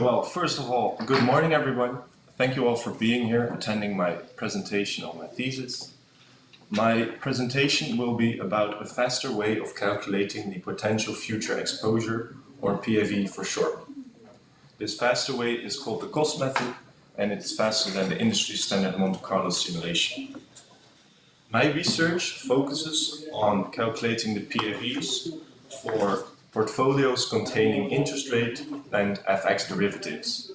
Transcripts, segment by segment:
Well, first of all, good morning, everyone. Thank you all for being here, attending my presentation on my thesis. My presentation will be about a faster way of calculating the potential future exposure, or PFE for short. This faster way is called the COS method, and it's faster than the industry standard Monte Carlo simulation. My research focuses on calculating the PFEs for portfolios containing interest rate and FX derivatives,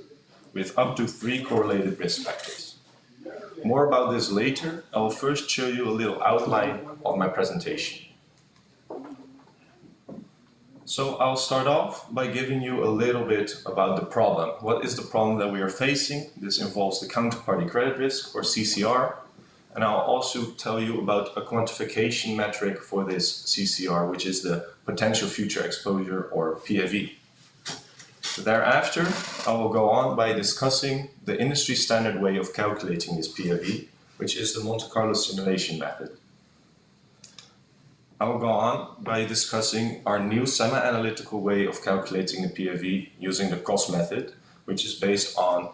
with up to 3 correlated risk factors. More about this later. I will first show you a little outline of my presentation. So I'll start off by giving you a little bit about the problem. What is the problem that we are facing? This involves the counterparty credit risk, or CCR, and I'll also tell you about a quantification metric for this CCR, which is the potential future exposure, or PFE. Thereafter, I will go on by discussing the industry standard way of calculating this PFE, which is the Monte Carlo simulation method. I will go on by discussing our new semi-analytical way of calculating the PFE using the COS method, which is based on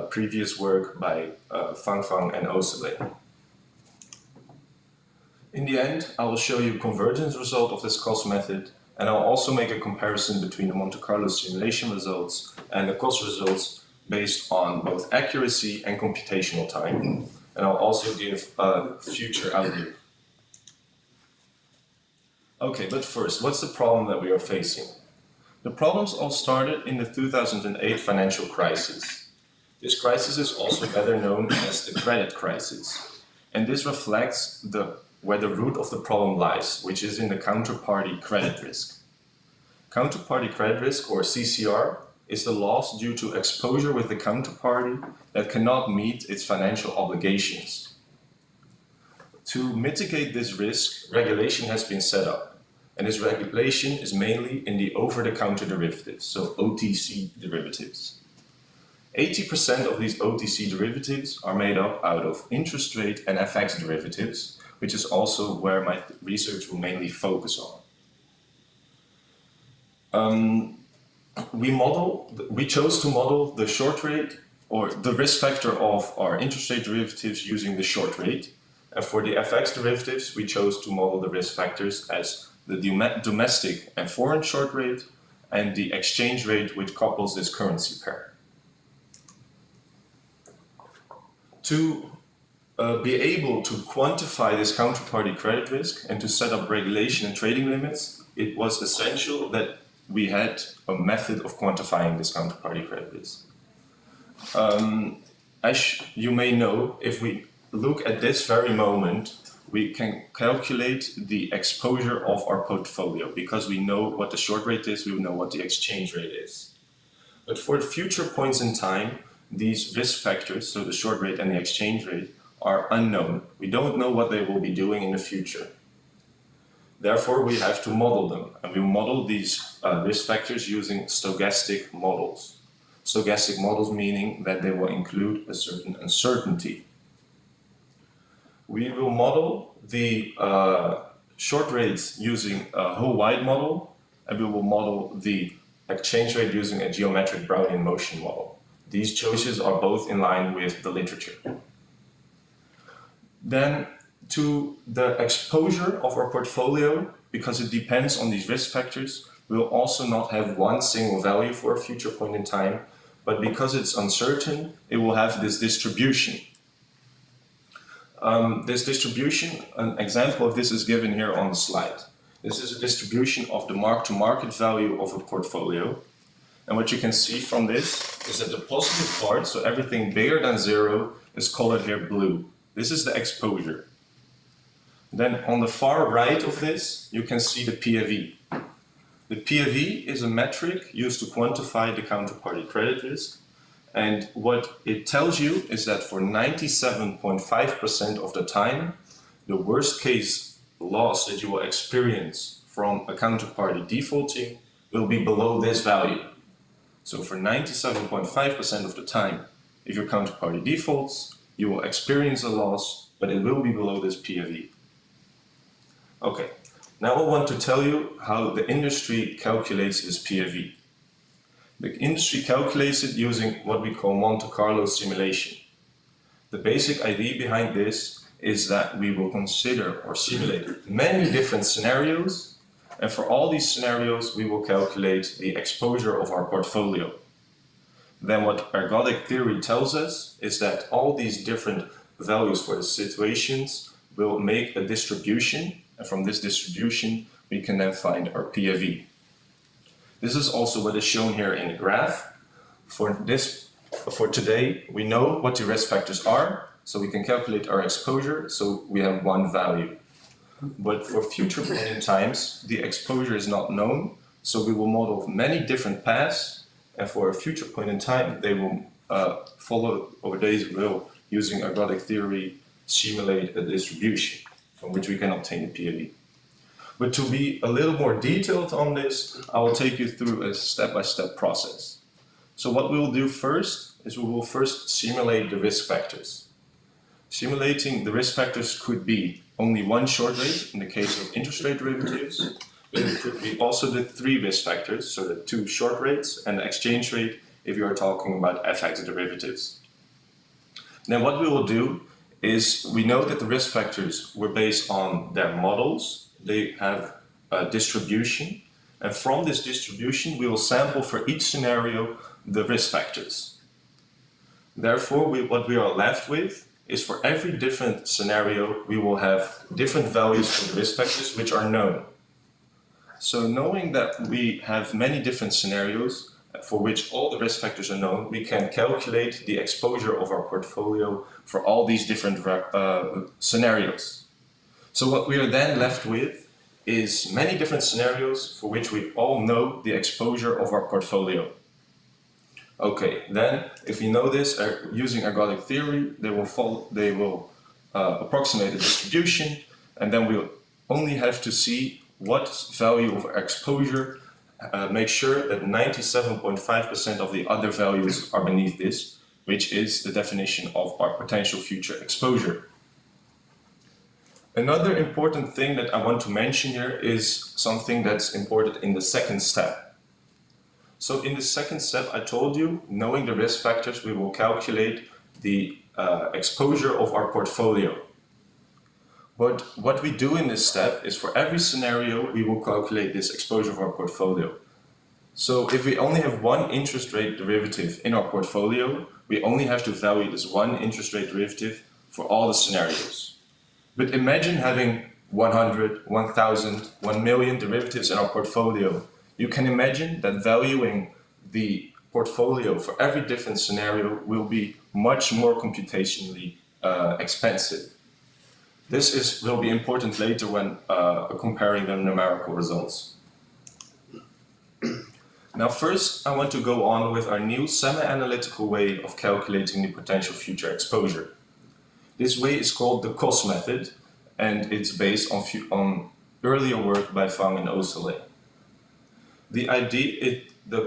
previous work by Fang and Oosterlee. In the end, I will show you a convergence result of this COS method, and I'll also make a comparison between the Monte Carlo simulation results and the COS results based on both accuracy and computational time. And I'll also give a future outlook. Okay, but first, what's the problem that we are facing? The problems all started in the 2008 financial crisis. This crisis is also better known as the credit crisis. And this reflects where the root of the problem lies, which is in the counterparty credit risk. Counterparty credit risk, or CCR, is the loss due to exposure with the counterparty that cannot meet its financial obligations. To mitigate this risk, regulation has been set up, and this regulation is mainly in the over-the-counter derivatives, so OTC derivatives. 80% of these OTC derivatives are made up out of interest rate and FX derivatives, which is also where my research will mainly focus on. We chose to model the short rate, or the risk factor of our interest rate derivatives using the short rate. And for the FX derivatives, we chose to model the risk factors as the domestic and foreign short rate and the exchange rate which couples this currency pair. To be able to quantify this counterparty credit risk and to set up regulation and trading limits, it was essential that we had a method of quantifying this counterparty credit risk. As you may know, if we look at this very moment, we can calculate the exposure of our portfolio because we know what the short rate is, we know what the exchange rate is. But for future points in time, these risk factors, so the short rate and the exchange rate, are unknown. We don't know what they will be doing in the future. Therefore, we have to model them, and we model these risk factors using stochastic models. Stochastic models meaning that they will include a certain uncertainty. We will model the short rates using a whole-wide model, and we will model the exchange rate using a geometric Brownian motion model. These choices are both in line with the literature. Then, to the exposure of our portfolio, because it depends on these risk factors, we will also not have one single value for a future point in time, but because it's uncertain, it will have this distribution. This distribution, an example of this is given here on the slide. This is a distribution of the mark-to-market value of a portfolio. And what you can see from this is that the positive part, so everything bigger than 0, is colored here blue. This is the exposure. Then on the far right of this, you can see the PFE. The PFE is a metric used to quantify the counterparty credit risk. And what it tells you is that for 97.5% of the time, the worst case loss that you will experience from a counterparty defaulting will be below this value. So for 97.5% of the time, if your counterparty defaults, you will experience a loss, but it will be below this PFE. Okay, now I want to tell you how the industry calculates this PFE. The industry calculates it using what we call Monte Carlo simulation. The basic idea behind this is that we will consider or simulate many different scenarios, and for all these scenarios we will calculate the exposure of our portfolio. Then what ergodic theory tells us is that all these different values for the situations will make a distribution, and from this distribution we can then find our PFE. This is also what is shown here in the graph. For today, we know what the risk factors are, so we can calculate our exposure, so we have one value. But for future point in times, the exposure is not known, so we will model many different paths, and for a future point in time, they will follow, or they will, using ergodic theory, simulate a distribution from which we can obtain a PFE. But to be a little more detailed on this, I will take you through a step-by-step process. So what we will do first is we will first simulate the risk factors. Simulating the risk factors could be only one short rate in the case of interest rate derivatives, but it could be also the three risk factors, so the two short rates and the exchange rate if you are talking about FX derivatives. Then what we will do is we know that the risk factors were based on their models. They have a distribution, and from this distribution we will sample for each scenario the risk factors. Therefore, what we are left with is for every different scenario we will have different values for the risk factors which are known. So knowing that we have many different scenarios for which all the risk factors are known, we can calculate the exposure of our portfolio for all these different scenarios. So what we are then left with is many different scenarios for which we all know the exposure of our portfolio. Okay, then if we know this using ergodic theory, they will approximate a distribution, and then we'll only have to see what value of exposure make sure that 97.5% of the other values are beneath this, which is the definition of our potential future exposure. Another important thing that I want to mention here is something that's important in the second step. So in the second step, I told you, knowing the risk factors, we will calculate the exposure of our portfolio. But what we do in this step is for every scenario, we will calculate this exposure of our portfolio. So if we only have one interest rate derivative in our portfolio, we only have to value this one interest rate derivative for all the scenarios. But imagine having 100, 1,000, 1 million derivatives in our portfolio. You can imagine that valuing the portfolio for every different scenario will be much more computationally expensive. This will be important later when comparing the numerical results. Now first, I want to go on with our new semi-analytical way of calculating the potential future exposure. This way is called the COS method, and it's based on earlier work by Fang and Osterle. The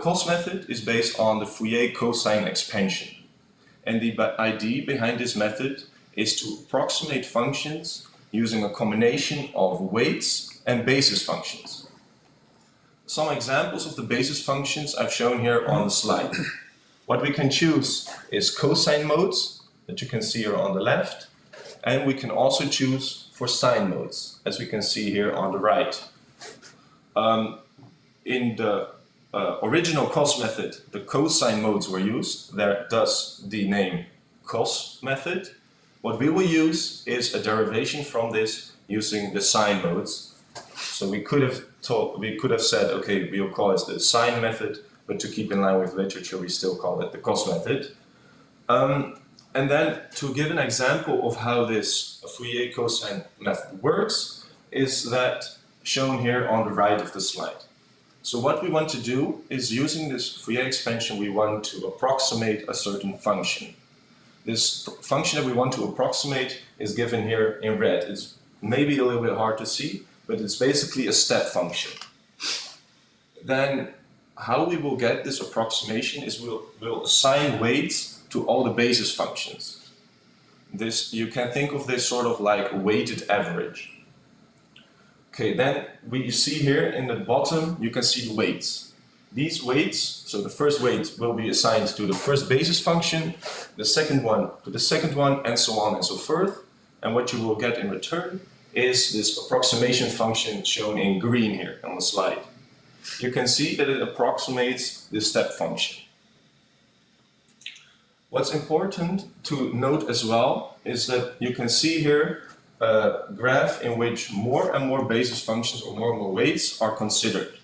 COS method is based on the Fourier cosine expansion, and the idea behind this method is to approximate functions using a combination of weights and basis functions. Some examples of the basis functions I've shown here on the slide. What we can choose is cosine modes, that you can see here on the left, and we can also choose for sine modes, as we can see here on the right. In the original COS method, the cosine modes were used, thus the name COS method. What we will use is a derivation from this using the sine modes. So we could have said, okay, we'll call it the sine method, but to keep in line with literature, we still call it the COS method. And then to give an example of how this Fourier cosine method works is that shown here on the right of the slide. So what we want to do is using this Fourier expansion, we want to approximate a certain function. This function that we want to approximate is given here in red. It's maybe a little bit hard to see, but it's basically a step function. Then how we will get this approximation is we'll assign weights to all the basis functions. You can think of this sort of like a weighted average. Okay, then you see here in the bottom, you can see the weights. these weights, so the first weight will be assigned to the first basis function, the second one to the second one, and so on and so forth. And what you will get in return is this approximation function shown in green here on the slide. You can see that it approximates the step function. What's important to note as well is that you can see here a graph in which more and more basis functions or more and more weights are considered.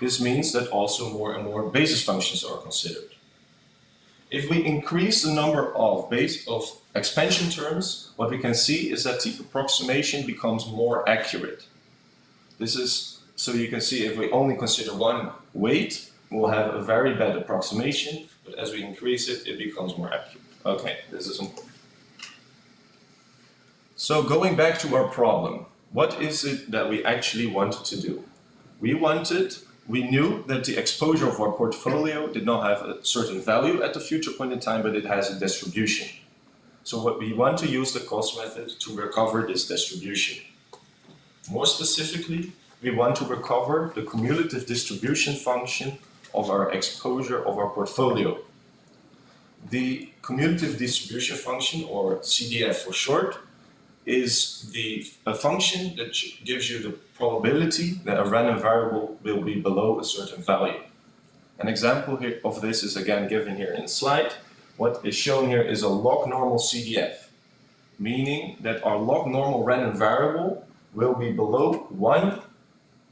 This means that also more and more basis functions are considered. If we increase the number of expansion terms, what we can see is that the approximation becomes more accurate. This is, so you can see if we only consider one weight, we'll have a very bad approximation, but as we increase it, it becomes more accurate. Okay, this is important. So going back to our problem, what is it that we actually wanted to do? We knew that the exposure of our portfolio did not have a certain value at the future point in time, but it has a distribution. So what we want to use the COS method to recover this distribution. More specifically, we want to recover the cumulative distribution function of our exposure of our portfolio. The cumulative distribution function, or CDF for short, is a function that gives you the probability that a random variable will be below a certain value. An example here of this is again given here in the slide. What is shown here is a log normal CDF, meaning that our log normal random variable will be below 1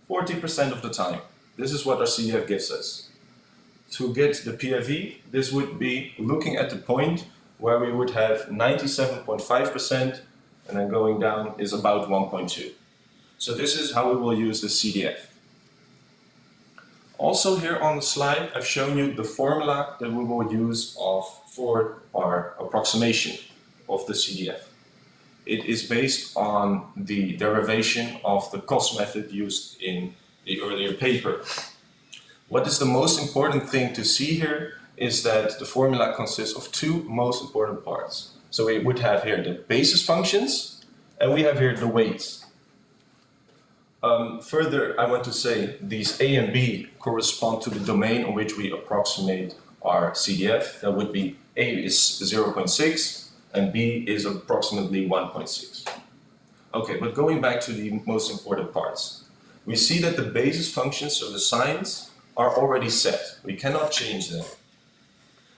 40% of the time. This is what our CDF gives us. To get the PFE, this would be looking at the point where we would have 97.5%, and then going down is about 1.2. So this is how we will use the CDF. Also here on the slide, I've shown you the formula that we will use for our approximation of the CDF. It is based on the derivation of the COS method used in the earlier paper. What is the most important thing to see here is that the formula consists of two most important parts. So we would have here the basis functions, and we have here the weights. Further, I want to say these A and B correspond to the domain on which we approximate our CDF. That would be A is 0.6 and B is approximately 1.6. Okay, but going back to the most important parts. We see that the basis functions, so the signs, are already set. We cannot change them.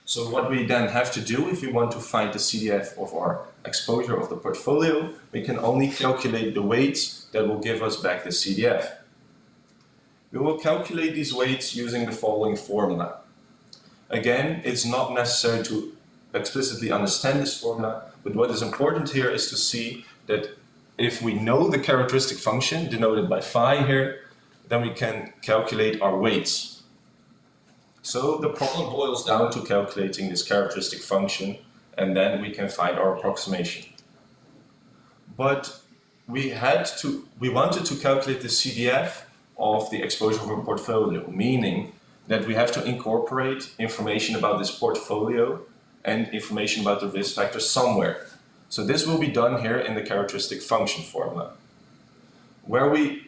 So what we then have to do if we want to find the CDF of our exposure of the portfolio, we can only calculate the weights that will give us back the CDF. We will calculate these weights using the following formula. Again, it's not necessary to explicitly understand this formula, but what is important here is to see that if we know the characteristic function, denoted by phi here, then we can calculate our weights. So the problem boils down to calculating this characteristic function, and then we can find our approximation. But we wanted to calculate the CDF of the exposure of a portfolio, meaning that we have to incorporate information about this portfolio and information about the risk factor somewhere. So this will be done here in the characteristic function formula, where we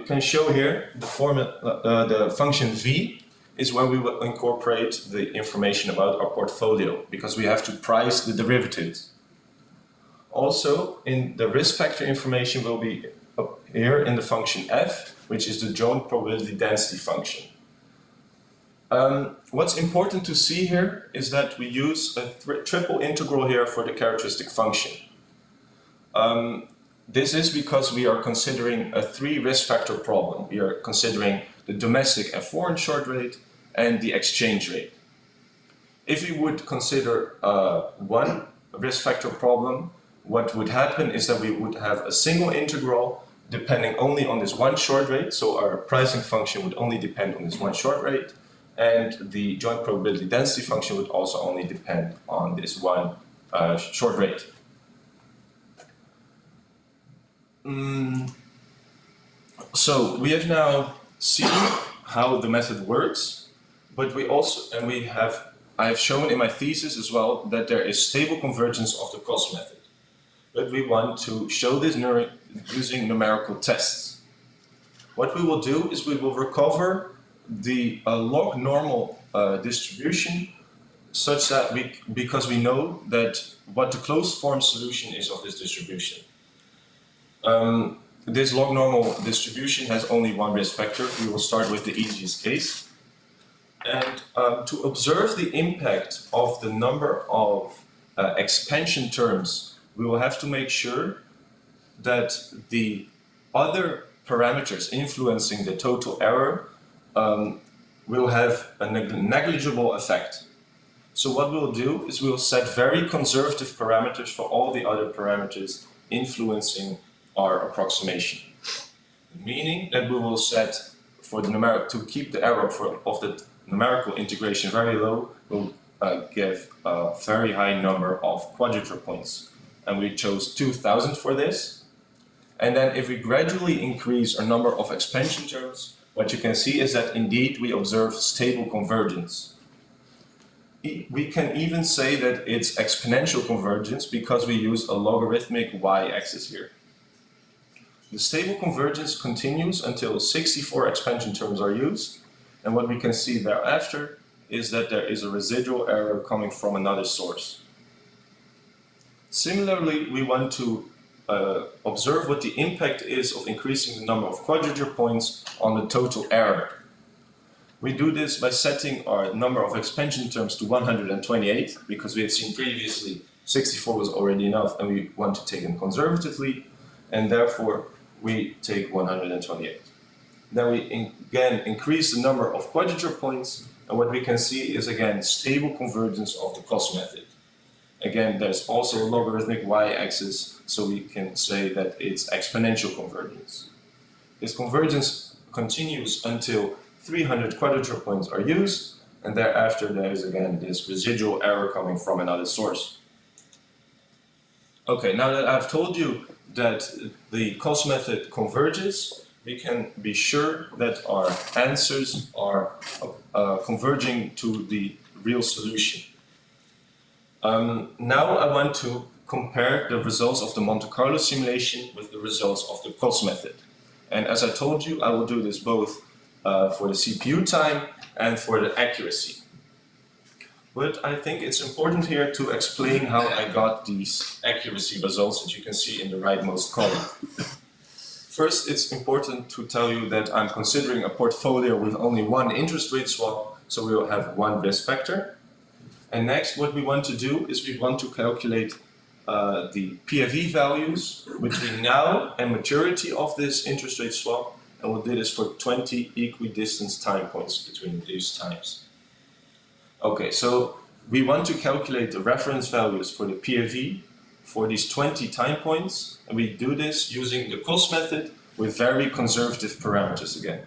can show here the function v is where we will incorporate the information about our portfolio, because we have to price the derivatives. Also, in the risk factor information will be up here in the function f, which is the joint probability density function. What's important to see here is that we use a triple integral here for the characteristic function. This is because we are considering a 3 risk factor problem. We are considering the domestic and foreign short rate and the exchange rate. If we would consider one risk factor problem, what would happen is that we would have a single integral depending only on this one short rate, so our pricing function would only depend on this one short rate, and the joint probability density function would also only depend on this one short rate. So we have now seen how the method works, but I have shown in my thesis as well that there is stable convergence of the COS method. But we want to show this using numerical tests. What we will do is we will recover the log normal distribution such that because we know that what the closed form solution is of this distribution. This log normal distribution has only one risk factor. We will start with the easiest case. And to observe the impact of the number of expansion terms, we will have to make sure that the other parameters influencing the total error will have a negligible effect. So what we'll do is we'll set very conservative parameters for all the other parameters influencing our approximation. Meaning that we will set for the numerical, to keep the error of the numerical integration very low, we'll give a very high number of quadrature points. And we chose 2000 for this. And then if we gradually increase our number of expansion terms, what you can see is that indeed we observe stable convergence. We can even say that it's exponential convergence because we use a logarithmic y-axis here. The stable convergence continues until 64 expansion terms are used, and what we can see thereafter is that there is a residual error coming from another source. Similarly, we want to observe what the impact is of increasing the number of quadrature points on the total error. We do this by setting our number of expansion terms to 128, because we have seen previously 64 was already enough and we want to take them conservatively, and therefore we take 128. Then we again increase the number of quadrature points, and what we can see is again stable convergence of the COS method. Again, there's also a logarithmic y-axis, so we can say that it's exponential convergence. This convergence continues until 300 quadrature points are used, and thereafter there is again this residual error coming from another source. Okay, now that I've told you that the COS method converges, we can be sure that our answers are converging to the real solution. Now I want to compare the results of the Monte Carlo simulation with the results of the COS method. And as I told you, I will do this both for the CPU time and for the accuracy. But I think it's important here to explain how I got these accuracy results that you can see in the rightmost column. First, it's important to tell you that I'm considering a portfolio with only one interest rate swap, so we will have one risk factor. And next, what we want to do is we want to calculate the PFE values between now and maturity of this interest rate swap, and we'll do this for 20 equidistant time points between these times. Okay, so we want to calculate the reference values for the PFE for these 20 time points, and we do this using the COS method with very conservative parameters again.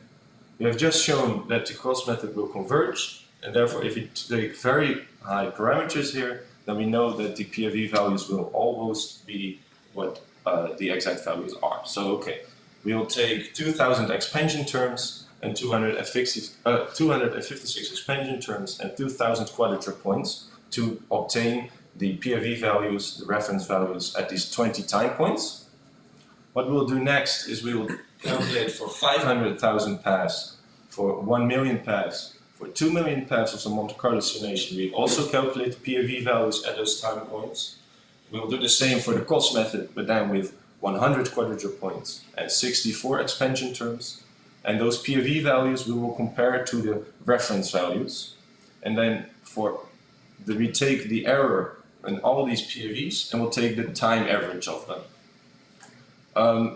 We have just shown that the COS method will converge, and therefore if we take very high parameters here, then we know that the PFE values will almost be what the exact values are. So okay, we'll take 2000 expansion terms and 256 expansion terms and 2000 quadrature points to obtain the PFE values, the reference values at these 20 time points. What we'll do next is we will calculate for 500,000 paths, for 1 million paths, for 2 million paths of the Monte Carlo simulation. We also calculate the PFE values at those time points. We'll do the same for the COS method, but then with 100 quadrature points and 64 expansion terms. And those PFE values we will compare to the reference values. And then we take the error in all these PFEs and we'll take the time average of them.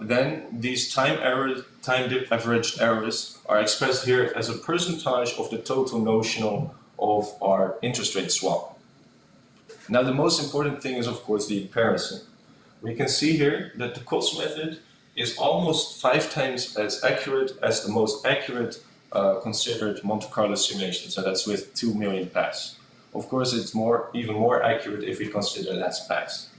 Then these time averaged errors are expressed here as a percentage of the total notional of our interest rate swap. Now the most important thing is of course the comparison. We can see here that the COS method is almost 5 times as accurate as the most accurate considered Monte Carlo simulation, so that's with 2 million paths. Of course, it's even more accurate if we consider less paths.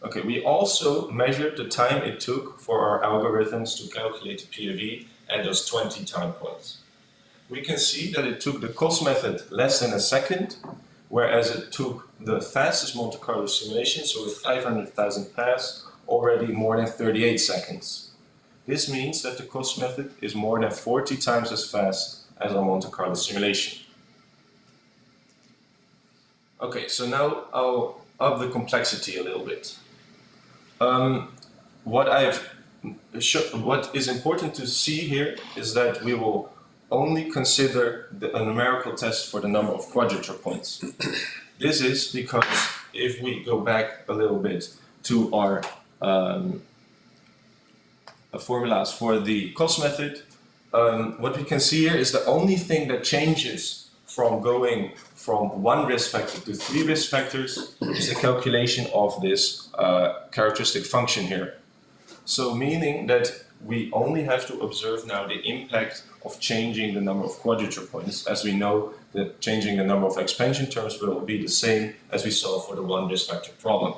Okay, we also measured the time it took for our algorithms to calculate the PFE at those 20 time points. We can see that it took the COS method less than a second, whereas it took the fastest Monte Carlo simulation, so with 500,000 paths, already more than 38 seconds. This means that the COS method is more than 40 times as fast as our Monte Carlo simulation. Okay, so now I'll up the complexity a little bit. What is important to see here is that we will only consider a numerical test for the number of quadrature points. This is because if we go back a little bit to our formulas for the COS method, what we can see here is the only thing that changes from going from one risk factor to 3 risk factors is the calculation of this characteristic function here. So meaning that we only have to observe now the impact of changing the number of quadrature points, as we know that changing the number of expansion terms will be the same as we saw for the one risk factor problem.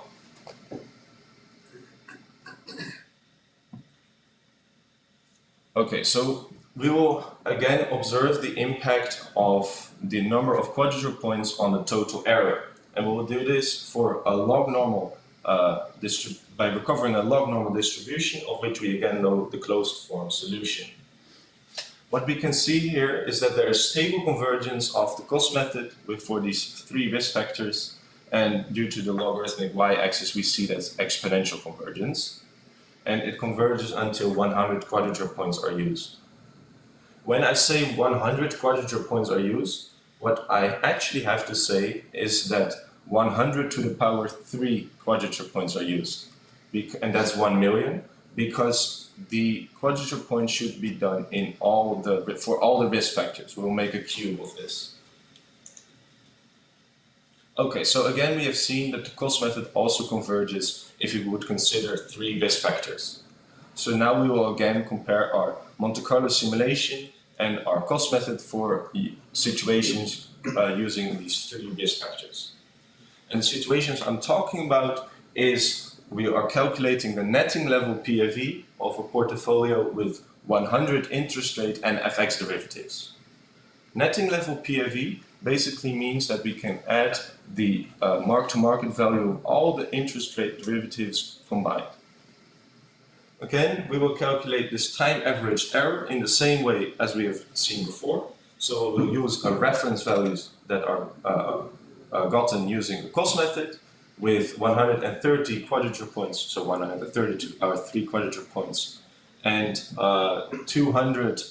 Okay, so we will again observe the impact of the number of quadrature points on the total error. And we will do this for a log normal by recovering a log normal distribution, of which we again know the closed form solution. What we can see here is that there is stable convergence of the COS method for these 3 risk factors, and due to the logarithmic y-axis we see that's exponential convergence, and it converges until 100 quadrature points are used. When I say 100 quadrature points are used, what I actually have to say is that 100 to the power 3 quadrature points are used. And that's 1 million, because the quadrature point should be done in for all the risk factors. We'll make a cube of this. Okay, so again we have seen that the COS method also converges if you would consider 3 risk factors. So now we will again compare our Monte Carlo simulation and our COS method for situations using these 3 risk factors. And the situations I'm talking about is we are calculating the netting level PAV of a portfolio with 100 interest rate and FX derivatives. Netting level PAV basically means that we can add the mark-to-market value of all the interest rate derivatives combined. Again, we will calculate this time average error in the same way as we have seen before. So we'll use reference values that are gotten using the COS method with 130 quadrature points, so 130 to the power 3 quadrature points, and 200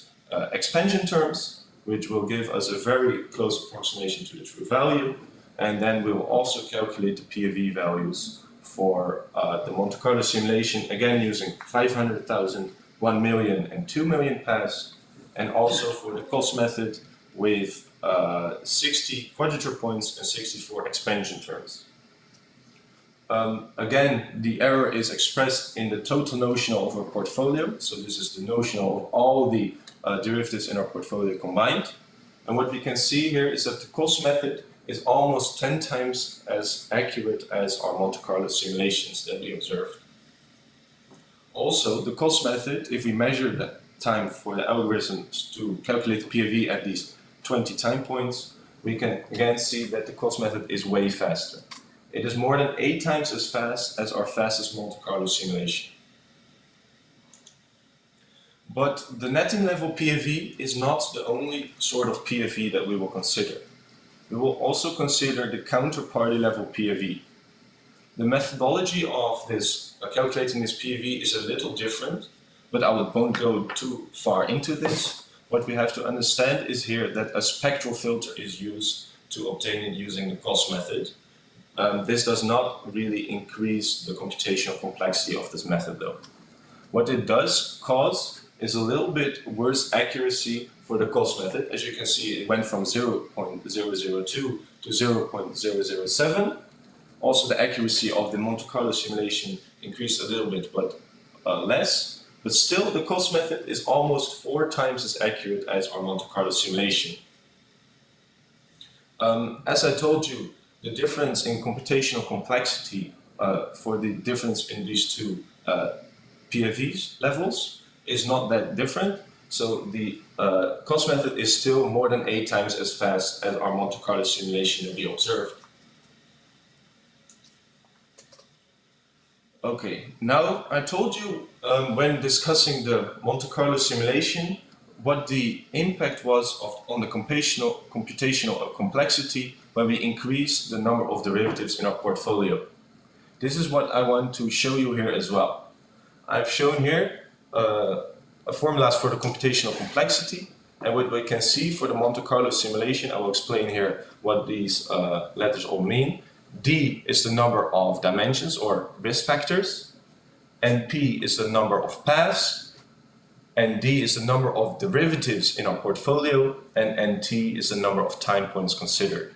expansion terms, which will give us a very close approximation to the true value. And then we will also calculate the PAV values for the Monte Carlo simulation, again using 500,000, 1 million, and 2 million paths, and also for the COS method with 60 quadrature points and 64 expansion terms. Again, the error is expressed in the total notional of our portfolio. So this is the notional of all the derivatives in our portfolio combined. And what we can see here is that the COS method is almost 10 times as accurate as our Monte Carlo simulations that we observed. Also, the COS method, if we measure the time for the algorithms to calculate the PAV at these 20 time points, we can again see that the COS method is way faster. It is more than 8 times as fast as our fastest Monte Carlo simulation. But the netting level PAV is not the only sort of PAV that we will consider. We will also consider the counterparty level PAV. The methodology of this calculating this PAV is a little different, but I won't go too far into this. What we have to understand is here that a spectral filter is used to obtain it using the COS method. This does not really increase the computational complexity of this method though. What it does cause is a little bit worse accuracy for the COS method. As you can see, it went from 0.002 to 0.007. Also, the accuracy of the Monte Carlo simulation increased a little bit, but less. But still, the COS method is almost 4 times as accurate as our Monte Carlo simulation. As I told you, the difference in computational complexity for the difference in these 2 PAVs levels is not that different. So the COS method is still more than 8 times as fast as our Monte Carlo simulation that we observed. Okay, now I told you when discussing the Monte Carlo simulation what the impact was on the computational complexity when we increase the number of derivatives in our portfolio. This is what I want to show you here as well. I've shown here formulas for the computational complexity, and what we can see for the Monte Carlo simulation, I will explain here what these letters all mean. D is the number of dimensions or risk factors, NP is the number of paths, and D is the number of derivatives in our portfolio, and NT is the number of time points considered.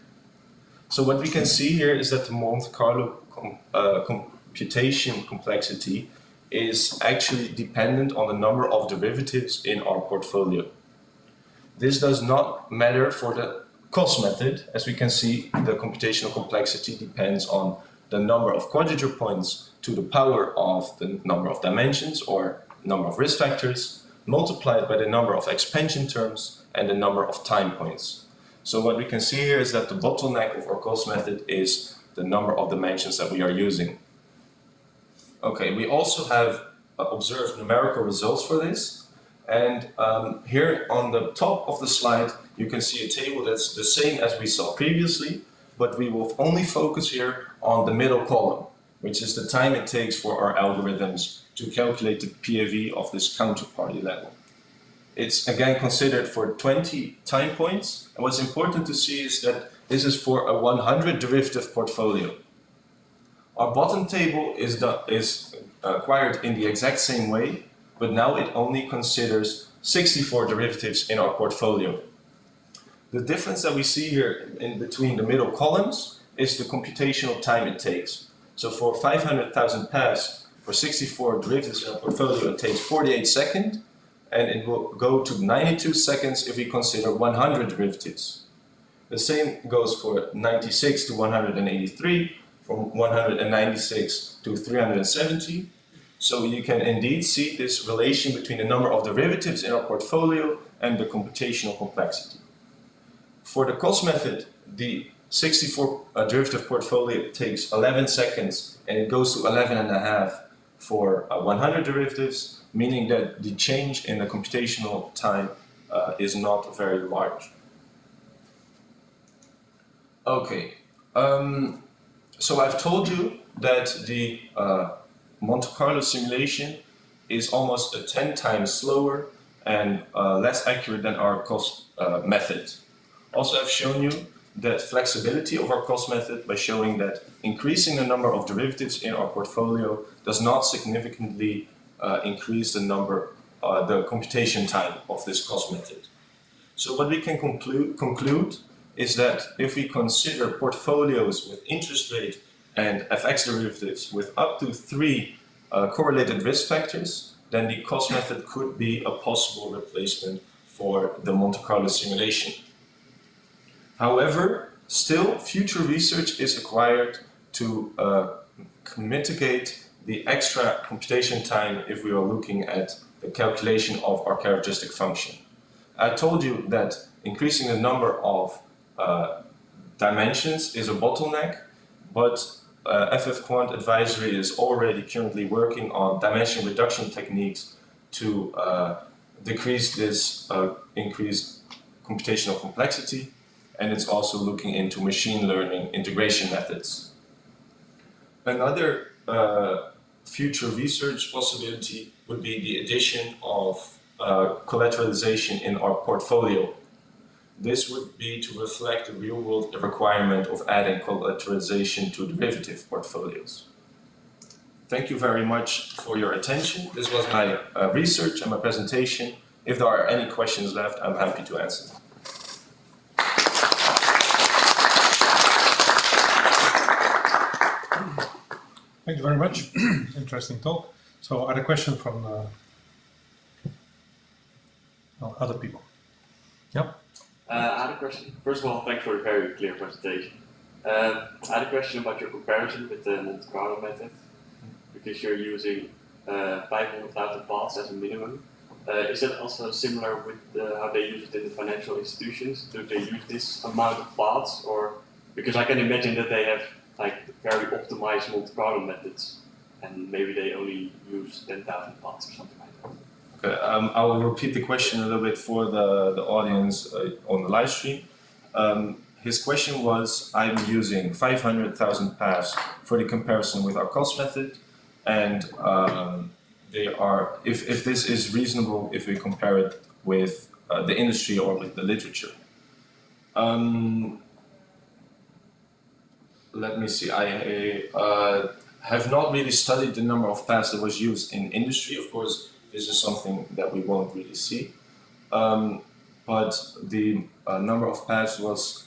So what we can see here is that the Monte Carlo computation complexity is actually dependent on the number of derivatives in our portfolio. This does not matter for the COS method. As we can see, the computational complexity depends on the number of quadrature points to the power of the number of dimensions or number of risk factors multiplied by the number of expansion terms and the number of time points. So what we can see here is that the bottleneck of our COS method is the number of dimensions that we are using. Okay, we also have observed numerical results for this, and here on the top of the slide you can see a table that's the same as we saw previously, but we will only focus here on the middle column, which is the time it takes for our algorithms to calculate the PAV of this counterparty level. It's again considered for 20 time points, and what's important to see is that this is for a 100 derivative portfolio. Our bottom table is acquired in the exact same way, but now it only considers 64 derivatives in our portfolio. The difference that we see here in between the middle columns is the computational time it takes. So for 500,000 paths, for 64 derivatives in our portfolio, it takes 48 seconds, and it will go to 92 seconds if we consider 100 derivatives. The same goes for 96 to 183, from 196 to 370. So you can indeed see this relation between the number of derivatives in our portfolio and the computational complexity. For the COS method, the 64 derivative portfolio takes 11 seconds and it goes to 11.5 for 100 derivatives, meaning that the change in the computational time is not very large. Okay, so I've told you that the Monte Carlo simulation is almost 10 times slower and less accurate than our COS method. Also, I've shown you that flexibility of our COS method by showing that increasing the number of derivatives in our portfolio does not significantly increase the computation time of this COS method. So what we can conclude is that if we consider portfolios with interest rate and FX derivatives with up to 3 correlated risk factors, then the COS method could be a possible replacement for the Monte Carlo simulation. However, still future research is required to mitigate the extra computation time if we are looking at the calculation of our characteristic function. I told you that increasing the number of dimensions is a bottleneck, but FF Quant Advisory is already currently working on dimension reduction techniques to decrease this increased computational complexity, and it's also looking into machine learning integration methods. Another future research possibility would be the addition of collateralization in our portfolio. This would be to reflect the real-world requirement of adding collateralization to derivative portfolios. Thank you very much for your attention. This was my research and my presentation. If there are any questions left, I'm happy to answer them. Thank you very much. Interesting talk. So, are there questions from other people? Yeah. I had a question. First of all, thanks for a very clear presentation. I had a question about your comparison with the Monte Carlo method, because you're using 500,000 paths as a minimum. Is that also similar with how they use it in the financial institutions? Do they use this amount of paths, or because I can imagine that they have like very optimized Monte Carlo methods. and maybe they only use 10,000 pots or something like that. Okay, I will repeat the question a little bit for the audience on the live stream. His question was, I'm using 500,000 paths for the comparison with our COS method, and they are, if this is reasonable if we compare it with the industry or with the literature. Let me see, I have not really studied the number of paths that was used in industry. Of course, this is something that we won't really see. But the number of paths was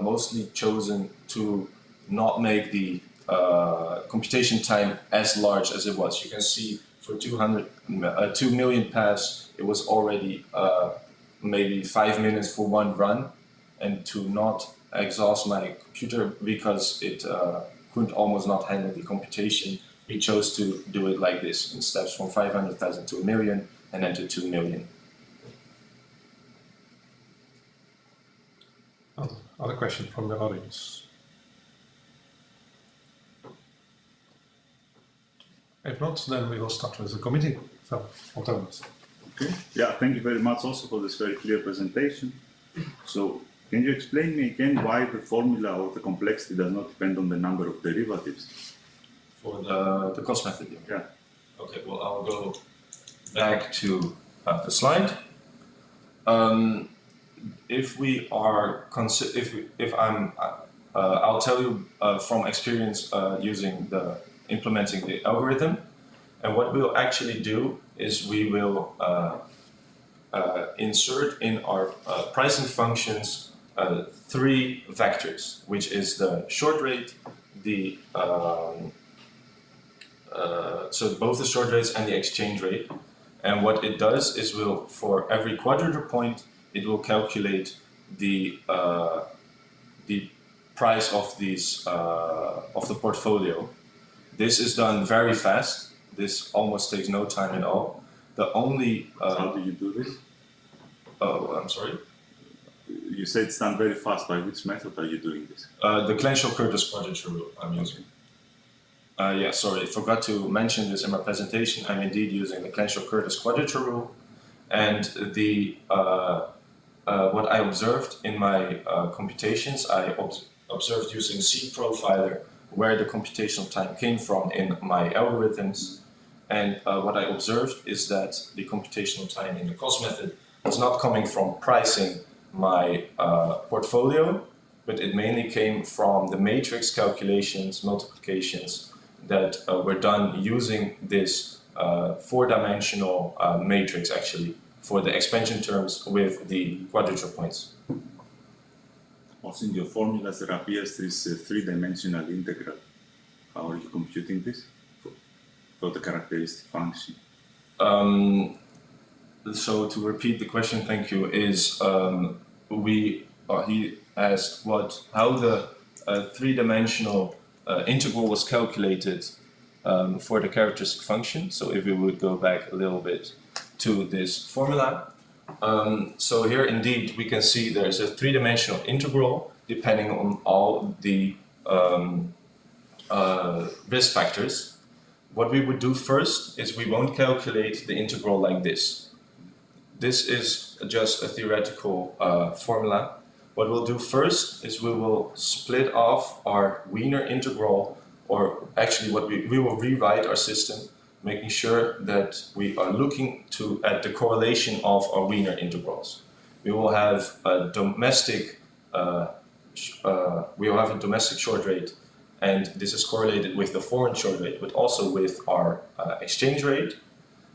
mostly chosen to not make the computation time as large as it was. You can see for 2 million paths, it was already maybe 5 minutes for one run, and to not exhaust my computer because it could almost not handle the computation, we chose to do it like this in steps from 500,000 to 1 million and then to 2 million. Other question from the audience? If not, then we will start with the committee. So, Thomas. Okay. Yeah, thank you very much also for this very clear presentation. So, can you explain me again why the formula or the complexity does not depend on the number of derivatives? For the COS method? Yeah. Okay, well, I'll go back to the slide. If we are I'll tell you from experience using implementing the algorithm, and what we'll actually do is we will insert in our pricing functions 3 vectors, which is the short rate, so both the short rates and the exchange rate. And what it does is for every quadrature point, it will calculate the price of these of the portfolio. This is done very fast. This almost takes no time at all. The only how do you do this? Oh, I'm sorry. You said it's done very fast. By which method are you doing this? The Clenshaw-Curtis quadrature rule I'm using. Yeah, sorry, I forgot to mention this in my presentation. I'm indeed using the Clenshaw-Curtis quadrature rule, and what I observed in my computations, I observed using C profiler where the computational time came from in my algorithms, and what I observed is that the computational time in the COS method was not coming from pricing my portfolio, but it mainly came from the matrix calculations, multiplications that were done using this 4-dimensional matrix actually for the expansion terms with the quadrature points. Also in your formulas there appears this 3-dimensional integral. How are you computing this for the characteristic function? So to repeat the question, thank you, is he asked how the 3-dimensional integral was calculated for the characteristic function. So if we would go back a little bit to this formula. So here indeed we can see there's a 3-dimensional integral depending on all the risk factors. What we would do first is we won't calculate the integral like this. This is just a theoretical formula. What we'll do first is we will split off our Wiener integral, or actually we will rewrite our system, making sure that we are looking at the correlation of our Wiener integrals. We will have a domestic short rate, and this is correlated with the foreign short rate, but also with our exchange rate.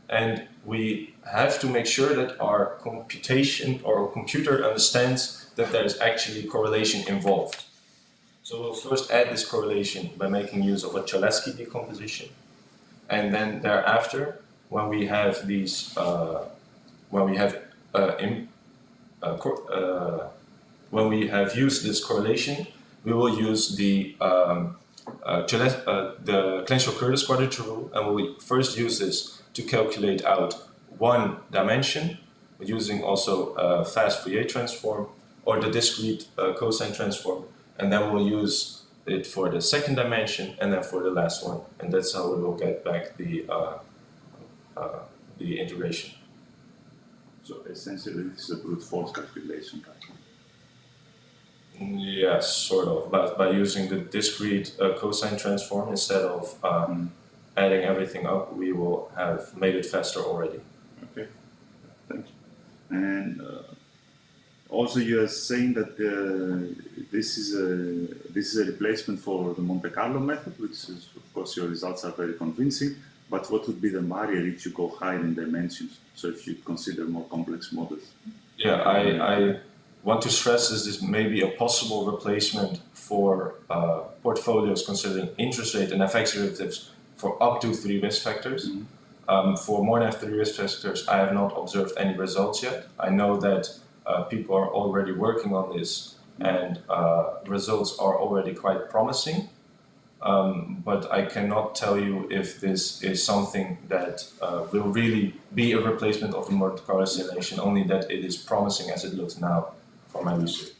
And we have to make sure that our computation or our computer understands that there is actually correlation involved. So we'll first add this correlation by making use of a Cholesky decomposition. And then thereafter, when we have these, when we have used this correlation, we will use the Clenshaw-Curtis quadrature rule, and we will first use this to calculate out one dimension using also a fast Fourier transform or the discrete cosine transform, and then we'll use it for the second dimension and then for the last one, and that's how we will get back the integration. So essentially, this is a brute force calculation, right? Yes, sort of, but by using the discrete cosine transform instead of adding everything up, we will have made it faster already. Okay, thank you. And also, you are saying that this is a replacement for the Monte Carlo method, which is, of course, your results are very convincing. But what would be the barrier if you go higher in dimensions? So if you consider more complex models? Yeah, I want to stress is this may be a possible replacement for portfolios considering interest rate and FX derivatives for up to 3 risk factors. For more than 3 risk factors, I have not observed any results yet. I know that people are already working on this, and results are already quite promising. But I cannot tell you if this is something that will really be a replacement of the Monte Carlo simulation, only that it is promising as it looks now for my research.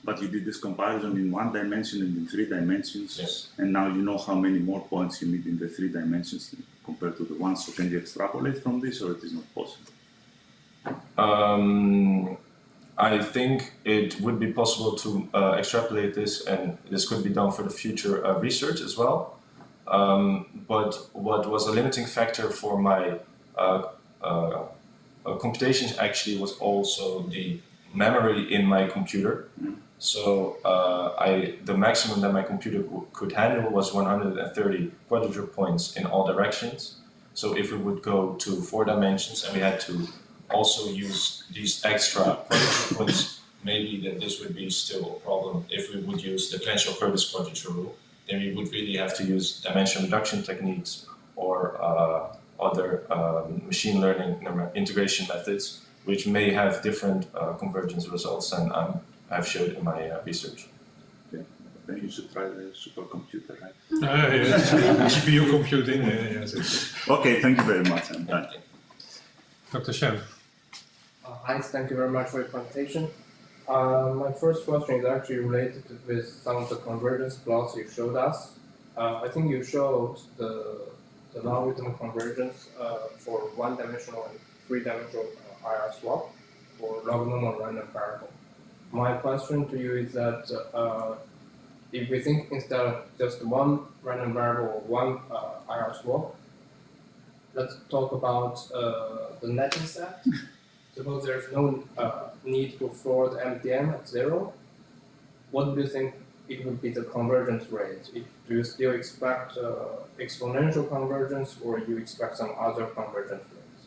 But you did this comparison in 1 dimension and in 3 dimensions, Yes. and now you know how many more points you need in the 3 dimensions compared to the 1. So can you extrapolate from this, or it is not possible? I think it would be possible to extrapolate this, and this could be done for the future research as well. But what was a limiting factor for my computations actually was also the memory in my computer. So the maximum that my computer could handle was 130 quadrature points in all directions. So if we would go to 4 dimensions and we had to also use these extra quadrature points, maybe that this would be still a problem. If we would use the Clenshaw-Curtis quadrature rule, then we would really have to use dimension reduction techniques or other machine learning integration methods, which may have different convergence results than I've showed in my research. Okay. Then you should try the supercomputer, right? Yes. GPU computing. Yes. Okay, thank you very much. I'm done. Dr. Shen. Heinz, thank you very much for your presentation. My first question is actually related with some of the convergence plots you showed us. I think you showed the logarithm convergence for 1-dimensional and 3-dimensional IR swap for log-normal random variable. My question to you is that if we think instead of just 1 random variable or 1 IR swap, let's talk about the netting set. Suppose there's no need to floor the MDM at 0. What do you think it would be the convergence rate? Do you still expect exponential convergence, or you expect some other convergence rates?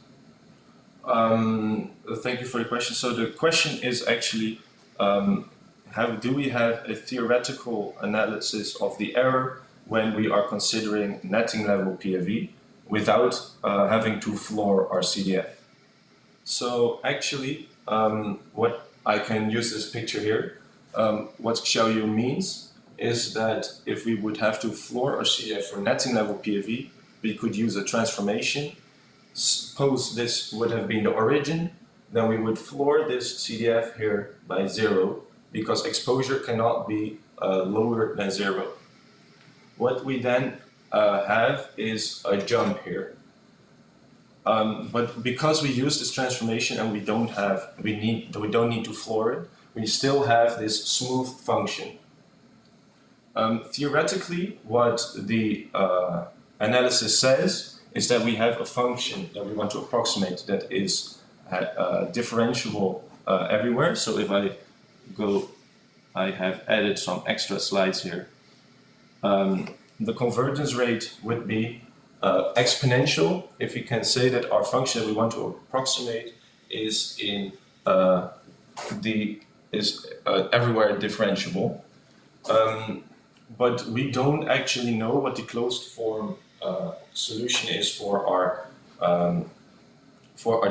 Thank you for the question. So the question is actually, do we have a theoretical analysis of the error when we are considering netting level PFV without having to floor our CDF? So actually, what I can use this picture here, what Xiaoyu means is that if we would have to floor our CDF for netting level PFV, we could use a transformation. Suppose this would have been the origin, then we would floor this CDF here by 0, because exposure cannot be lower than 0. What we then have is a jump here. But because we use this transformation and we don't need to floor it, we still have this smooth function. Theoretically, what the analysis says is that we have a function that we want to approximate that is differentiable everywhere. So if I have added some extra slides here. The convergence rate would be exponential, if we can say that our function that we want to approximate is everywhere differentiable. But we don't actually know what the closed form solution is for our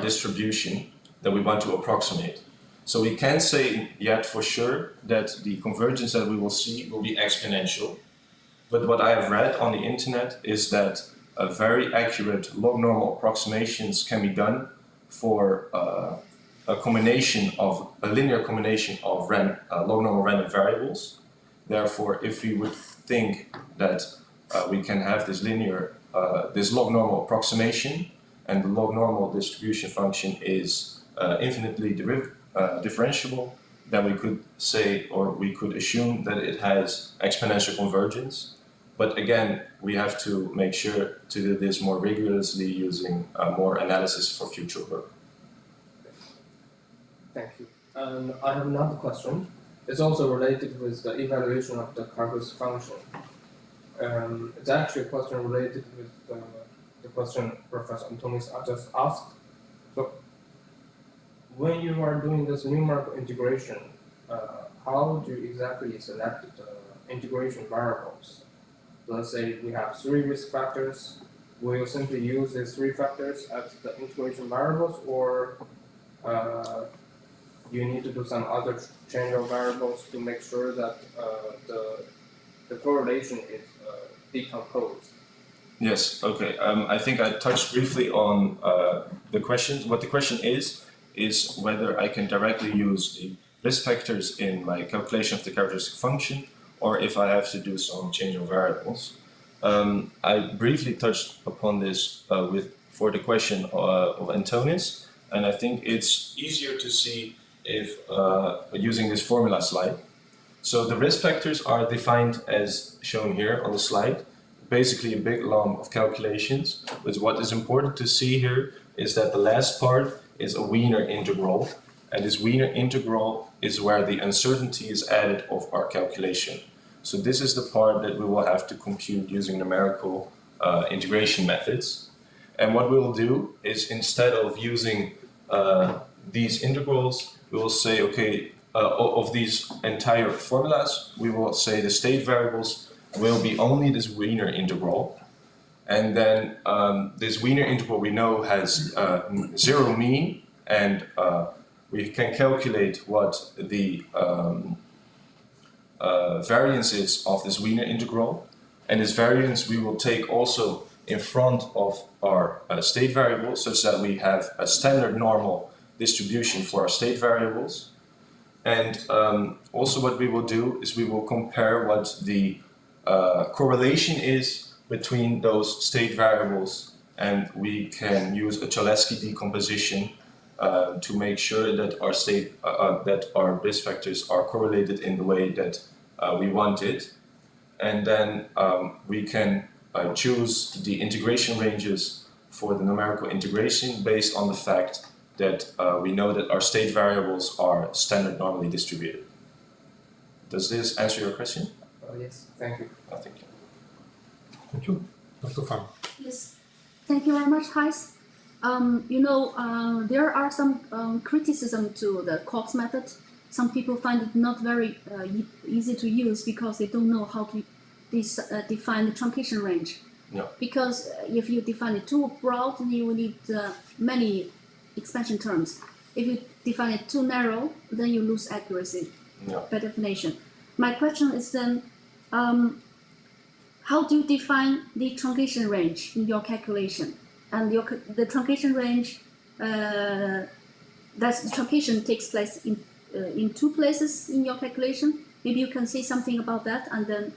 distribution that we want to approximate. So we can't say yet for sure that the convergence that we will see will be exponential. But what I have read on the internet is that very accurate log-normal approximations can be done for a linear combination of log-normal random variables. Therefore, if we would think that we can have this linear, this log normal approximation, and the log normal distribution function is infinitely differentiable, then we could say, or we could assume that it has exponential convergence. But again, we have to make sure to do this more rigorously using more analysis for future work. Thank you. And I have another question. It's also related with the evaluation of the calculus function. It's actually a question related with the question Professor Antonis just asked. So, when you are doing this numerical integration, how do you exactly select the integration variables? Let's say we have 3 risk factors. Will you simply use these 3 factors as the integration variables, or you need to do some other change of variables to make sure that the correlation is decomposed? Yes, okay. I think I touched briefly on the question. What the question is whether I can directly use the risk factors in my calculation of the characteristic function, or if I have to do some change of variables. I briefly touched upon this for the question of Antonis, and I think it's easier to see if using this formula slide. So the risk factors are defined as shown here on the slide, basically a big lump of calculations, but what is important to see here is that the last part is a Wiener integral, and this Wiener integral is where the uncertainty is added of our calculation. So this is the part that we will have to compute using numerical integration methods. And what we will do is, instead of using these integrals, we will say, okay, of these entire formulas, we will say the state variables will be only this Wiener integral. And then this Wiener integral we know has 0 mean, and we can calculate what the variance is of this Wiener integral. And this variance we will take also in front of our state variables, such that we have a standard normal distribution for our state variables. And also what we will do is we will compare what the correlation is between those state variables, and we can use a Cholesky decomposition to make sure that our risk factors are correlated in the way that we want it. And then we can choose the integration ranges for the numerical integration based on the fact that we know that our state variables are standard normally distributed. Does this answer your question? Yes, thank you. Thank you. Thank you. Dr. Fan. Yes, thank you very much, Gijs. There are some criticism to the COS method. Some people find it not very easy to use because they don't know how to define the truncation range. Yeah. Because if you define it too broad, then you will need many expansion terms. If you define it too narrow, then you lose accuracy by definition. My question is then, how do you define the truncation range in your calculation? And the truncation range, the truncation takes place in 2 places in your calculation. Maybe you can say something about that, and then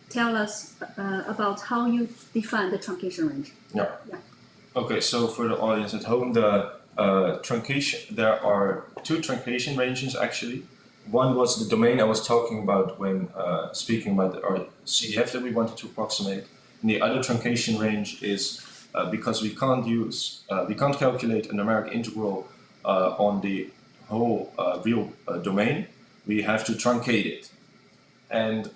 tell us about how you define the truncation range. Yeah. Okay, so for the audience at home, the truncation, there are 2 truncation ranges actually. One was the domain I was talking about when speaking about our CDF that we wanted to approximate. And the other truncation range is because we can't calculate a numeric integral on the whole real domain, we have to truncate it. And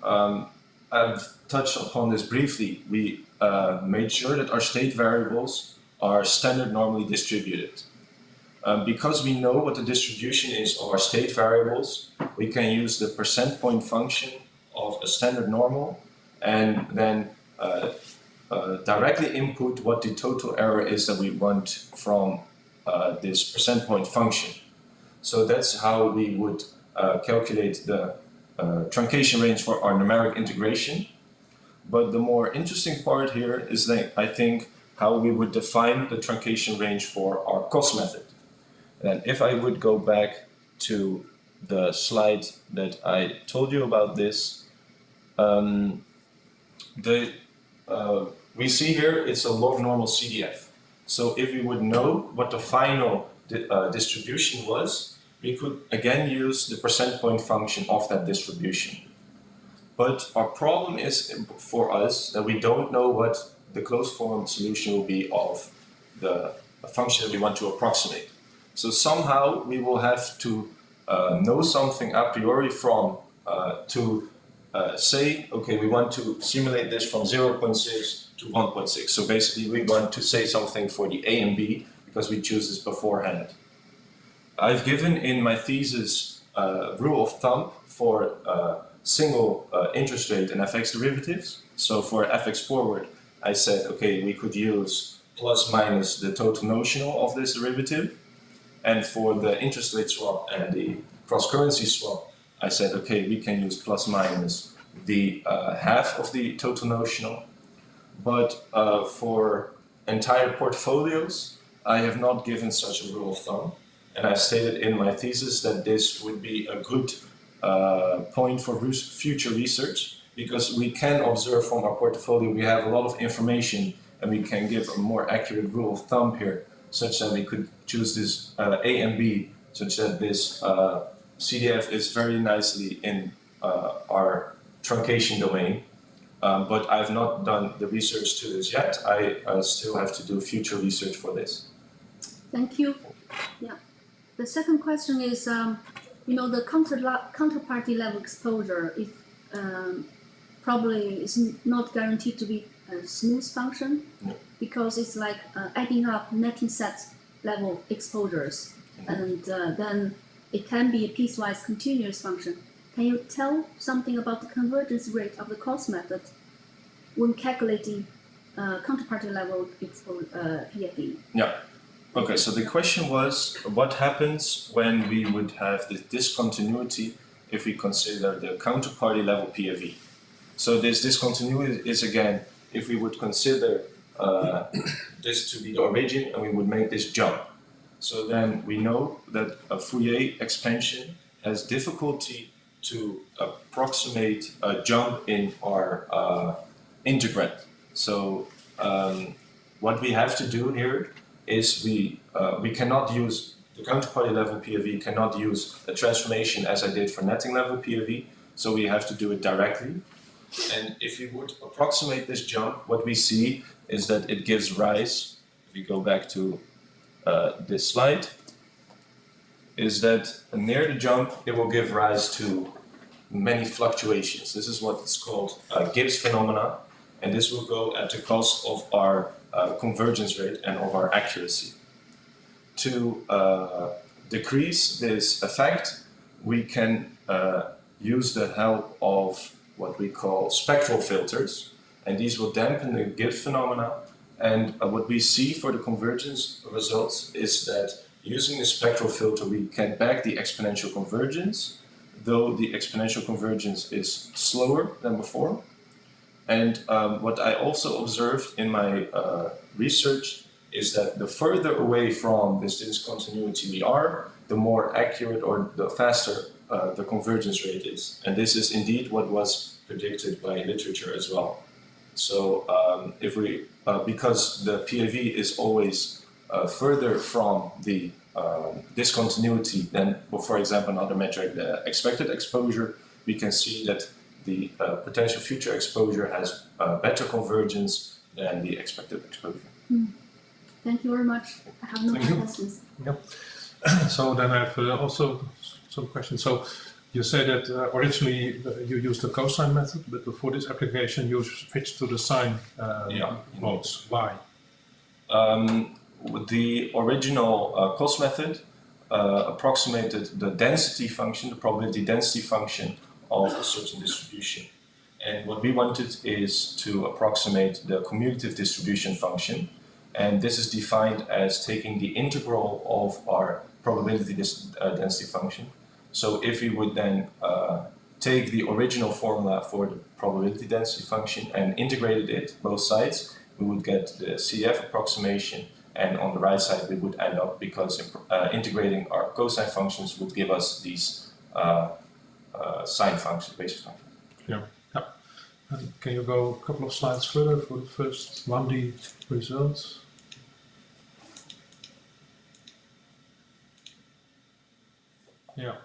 I've touched upon this briefly. We made sure that our state variables are standard normally distributed. Because we know what the distribution is of our state variables, we can use the percent point function of a standard normal and then directly input what the total error is that we want from this percent point function. So that's how we would calculate the truncation range for our numeric integration. But the more interesting part here is that I think how we would define the truncation range for our COS method. And if I would go back to the slide that I told you about this, we see here it's a log normal CDF. So if we would know what the final distribution was, we could again use the percent point function of that distribution. But our problem is for us that we don't know what the closed form solution will be of the function that we want to approximate. So somehow we will have to know something a priori from to say, okay, we want to simulate this from 0.6 to 1.6. So basically we want to say something for the A and B because we choose this beforehand. I've given in my thesis rule of thumb for single interest rate and FX derivatives. So for FX forward, I said, okay, we could use plus minus the total notional of this derivative. And for the interest rate swap and the cross-currency swap, I said, okay, we can use plus minus the half of the total notional. But for entire portfolios, I have not given such a rule of thumb. And I stated in my thesis that this would be a good point for future research, because we can observe from our portfolio we have a lot of information and we can give a more accurate rule of thumb here, such that we could choose this A and B, such that this CDF is very nicely in our truncation domain. But I've not done the research to this yet. I still have to do future research for this. Thank you. Yeah. The second question is, the counterparty level exposure is probably is not guaranteed to be a smooth function, because it's like adding up netting set level exposures, and then it can be a piecewise continuous function. Can you tell something about the convergence rate of the COS method when calculating counterparty level PFE? Yeah. Okay, so the question was, what happens when we would have this discontinuity if we consider the counterparty level PFE? So this discontinuity is, again, if we would consider this to be the origin and we would make this jump. So then we know that a Fourier expansion has difficulty to approximate a jump in our integrand. So what we have to do here is we cannot use the counterparty level PFE, cannot use a transformation as I did for netting level PFE, so we have to do it directly. And if we would approximate this jump, what we see is that it gives rise, if we go back to this slide, is that near the jump it will give rise to many fluctuations. This is what it's called Gibbs phenomena, and this will go at the cost of our convergence rate and of our accuracy. To decrease this effect, we can use the help of what we call spectral filters, and these will dampen the Gibbs phenomena. And what we see for the convergence results is that using the spectral filter we can back the exponential convergence, though the exponential convergence is slower than before. And what I also observed in my research is that the further away from this discontinuity we are, the more accurate or the faster the convergence rate is. And this is indeed what was predicted by literature as well. So if we, because the PAV is always further from the discontinuity than, for example, another metric, the expected exposure, we can see that the potential future exposure has better convergence than the expected exposure. Thank you very much. I have no more questions. Yep. So then I have also some questions. So you say that originally you used the cosine method, but for this application you switched to the sine modes. Why? The original COS method approximated the density function, the probability density function of a certain distribution. And what we wanted is to approximate the commutative distribution function. And this is defined as taking the integral of our probability density function. So if we would then take the original formula for the probability density function and integrated it both sides, we would get the CF approximation, and on the right side we would end up, because integrating our cosine functions would give us these sine function, basic function. Yeah. Yeah. And can you go a couple of slides further for the first 1D results? Yeah.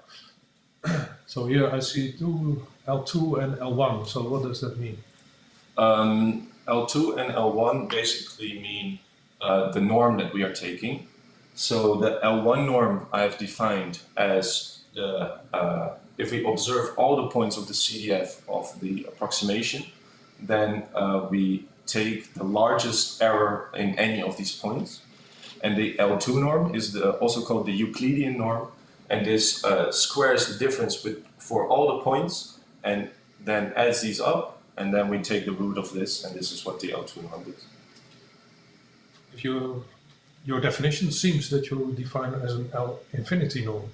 So here I see L2 and L1. So what does that mean? L2 and L1 basically mean the norm that we are taking. So the L1 norm I have defined as the if we observe all the points of the CDF of the approximation, then we take the largest error in any of these points. And the L2 norm is also called the Euclidean norm, and this squares the difference for all the points and then adds these up, and then we take the root of this, and this is what the L2 norm is. If your definition seems that you define as an L infinity norm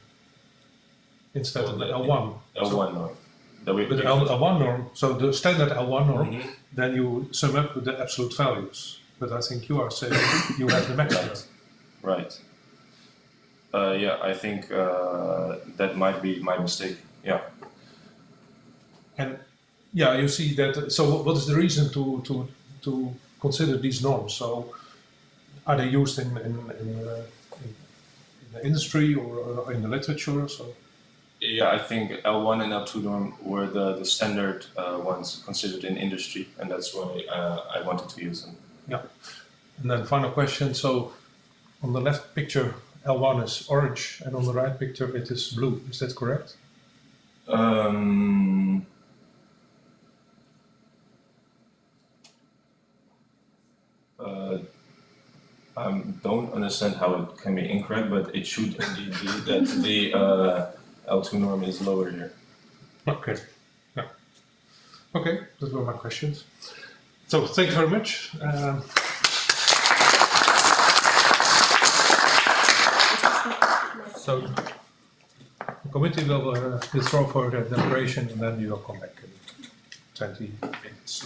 instead of the L1. L1 norm. But L1 norm, so the standard L1 norm, Mm-hmm. then you sum up with the absolute values. But I think you are saying you have the maximum. Right. Yeah, I think that might be my mistake. Yeah. And yeah, you see that. So what is the reason to consider these norms? So are they used in the industry or in the literature? So Yeah, I think L1 and L2 norm were the standard ones considered in industry, and that's why I wanted to use them. yeah. And then final question. So on the left picture, L1 is orange, and on the right picture, it is blue. Is that correct? I don't understand how it can be incorrect, but it should indeed be that the L2 norm is lower here. Okay. Yeah. Okay, those were my questions. So thank you very much. So the committee will withdraw for the deliberation, and then you will come back in 20 minutes.